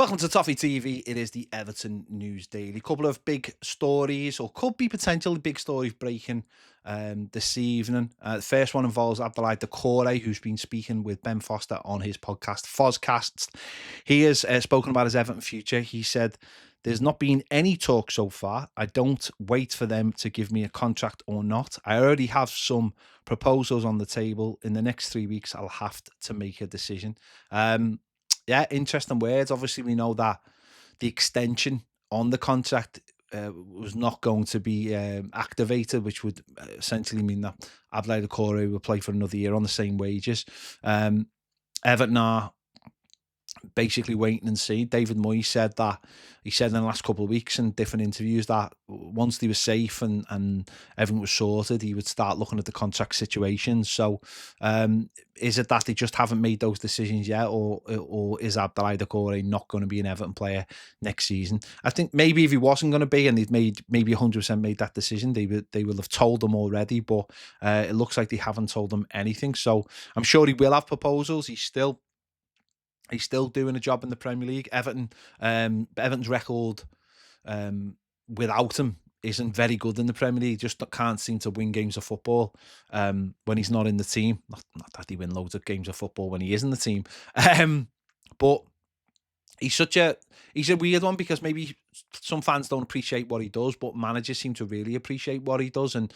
Welcome to Toffee TV. It is the Everton News Daily. Couple of big stories, or could be potentially big stories, breaking this evening. The first one involves Abdoulaye Doucouré, who's been speaking with Ben Foster on his podcast, Fozcasts. He has spoken about his Everton future. He said, "There's not been any talk so far. I don't wait for them to give me a contract or not. I already have some proposals on the table. In the next 3 weeks, I'll have to make a decision." Yeah, interesting words. Obviously, we know that the extension on the contract was not going to be activated, which would essentially mean that Abdoulaye Doucouré will play for another year on the same wages. Everton are basically waiting and see. David Moyes said that. He said in the last couple of weeks in different interviews that once they were safe and everything was sorted, he would start looking at the contract situation. So is it that they just haven't made those decisions yet, or is Abdoulaye Doucouré not going to be an Everton player next season? I think maybe if he wasn't going to be, and they'd made maybe 100% made that decision, they will have told them already. But it looks like they haven't told them anything. So I'm sure he will have proposals. He's still doing a job in the Premier League. Everton's record without him isn't very good in the Premier League. Just can't seem to win games of football when he's not in the team. Not that they win loads of games of football when he is in the team. But he's a weird one, because maybe some fans don't appreciate what he does, but managers seem to really appreciate what he does, and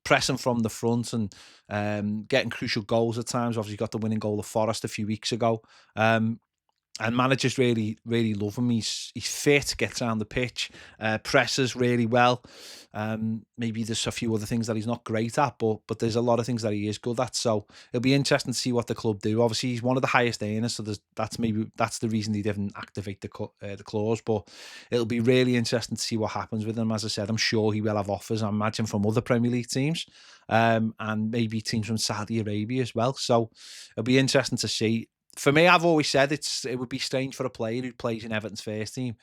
pressing from the front and getting crucial goals at times. Obviously, got the winning goal of Forest a few weeks ago. And managers really, really love him. He's fit, gets around the pitch, presses really well. Maybe there's a few other things that he's not great at, but there's a lot of things that he is good at. So it'll be interesting to see what the club do. Obviously, he's one of the highest earners, so that's the reason they didn't activate the clause. But it'll be really interesting to see what happens with him. As I said, I'm sure he will have offers, I imagine, from other Premier League teams, and maybe teams from Saudi Arabia as well. So it'll be interesting to see. For me, I've always said it would be strange for a player who plays in Everton's first team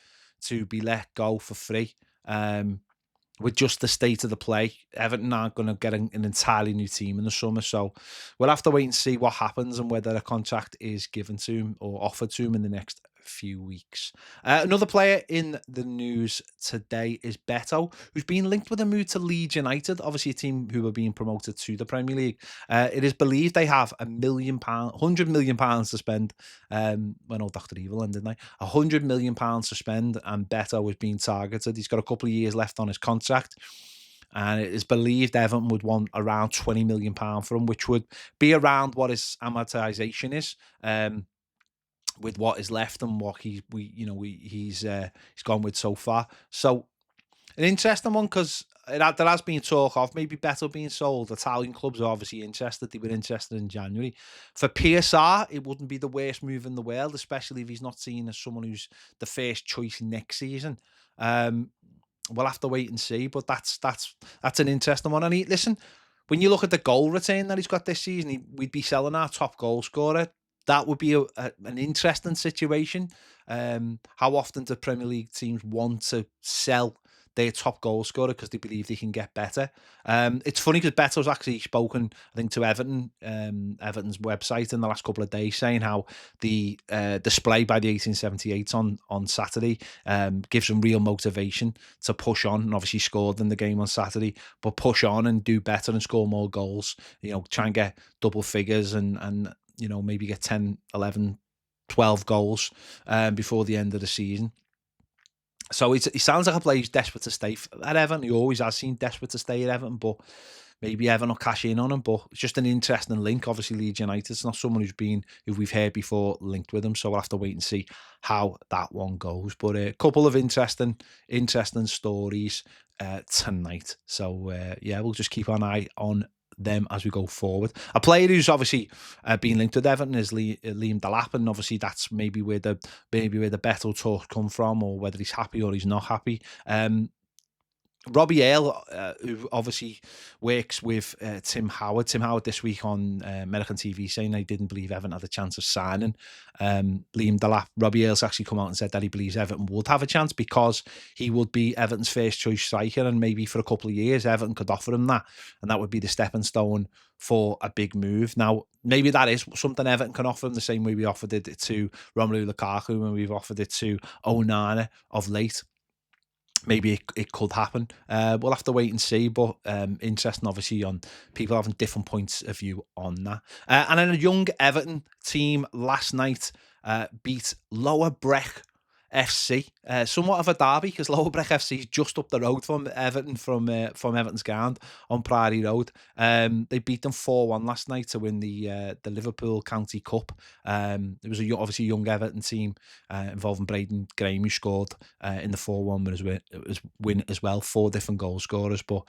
to be let go for free. With just the state of the play, Everton aren't going to get an entirely new team in the summer. So we'll have to wait and see what happens and whether a contract is given to him or offered to him in the next few weeks. Another player in the news today is Beto, who's been linked with a move to Leeds United, obviously a team who are being promoted to the Premier League. It is believed they have £100 million to spend. When old Dr. Evil ended, didn't they? £100 million to spend, and Beto is being targeted. He's got a couple of years left on his contract, and it is believed Everton would want around £20 million for him, which would be around what his amortization is. With what is left and what he's gone with so far. So an interesting one, because there has been talk of maybe Beto being sold. Italian clubs are obviously interested. They were interested in January. For PSR, it wouldn't be the worst move in the world, especially if he's not seen as someone who's the first choice next season. We'll have to wait and see, but that's an interesting one. And listen, when you look at the goal return that he's got this season, we'd be selling our top goal scorer. That would be an interesting situation. How often do Premier League teams want to sell their top goal scorer because they believe they can get better? It's funny because Beto's actually spoken, I think, to Everton's website in the last couple of days, saying how the display by the 1878s on Saturday gives them real motivation to push on. And obviously scored in the game on Saturday, but push on and do better and score more goals. Try and get double figures and maybe get 10, 11, 12 goals before the end of the season. So he sounds like a player who's desperate to stay at Everton. He always has seemed desperate to stay at Everton, but maybe Everton will cash in on him. But it's just an interesting link. Obviously, Leeds United, it's not someone who we've heard before linked with him. So we'll have to wait and see how that one goes. But a couple of interesting stories tonight. So we'll just keep an eye on them as we go forward. A player who's obviously been linked with Everton is Liam Delap, and obviously that's maybe where the battle talk come from, or whether he's happy or he's not happy. Robbie Earl, who obviously works with Tim Howard. Tim Howard this week on American TV saying they didn't believe Everton had a chance of signing Liam Delap. Robbie Earl's actually come out and said that he believes Everton would have a chance because he would be Everton's first choice striker, and maybe for a couple of years Everton could offer him that, and that would be the stepping stone for a big move. Now, maybe that is something Everton can offer him the same way we offered it to Romelu Lukaku and we've offered it to Onana of late. Maybe it could happen. We'll have to wait and see, but interesting obviously on people having different points of view on that. And then a young Everton team last night beat Lower Breck FC, somewhat of a derby because Lower Breck FC is just up the road from Everton, from Everton's ground on Priory Road. They beat them 4-1 last night to win the Liverpool County Cup. It was obviously a young Everton team involving Braden Graham, who scored in the 4-1 win as well, 4 different goal scorers. But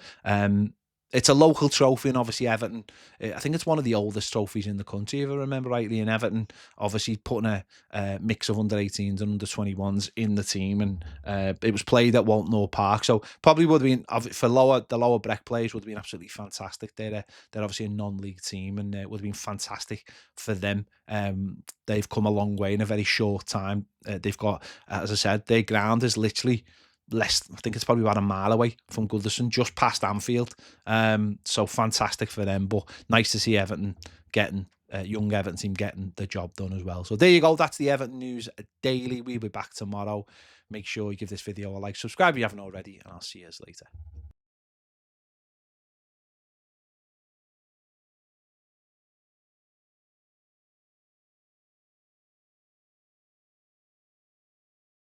it's a local trophy, and obviously Everton, I think it's one of the oldest trophies in the country, if I remember rightly. And Everton obviously putting a mix of under-18s and under-21s in the team, and it was played at Walton Park, so probably would have been, for the Lower Breck players, would have been absolutely fantastic. They're obviously a non-league team, and it would have been fantastic for them. They've come a long way in a very short time. They've got, as I said, their ground is literally I think it's probably about a mile away from Goodison, just past Anfield. So fantastic for them, but nice to see Everton getting, young Everton team getting the job done as well. So there you go. That's the Everton News Daily. We'll be back tomorrow. Make sure you give this video a like, subscribe if you haven't already, and I'll see you later.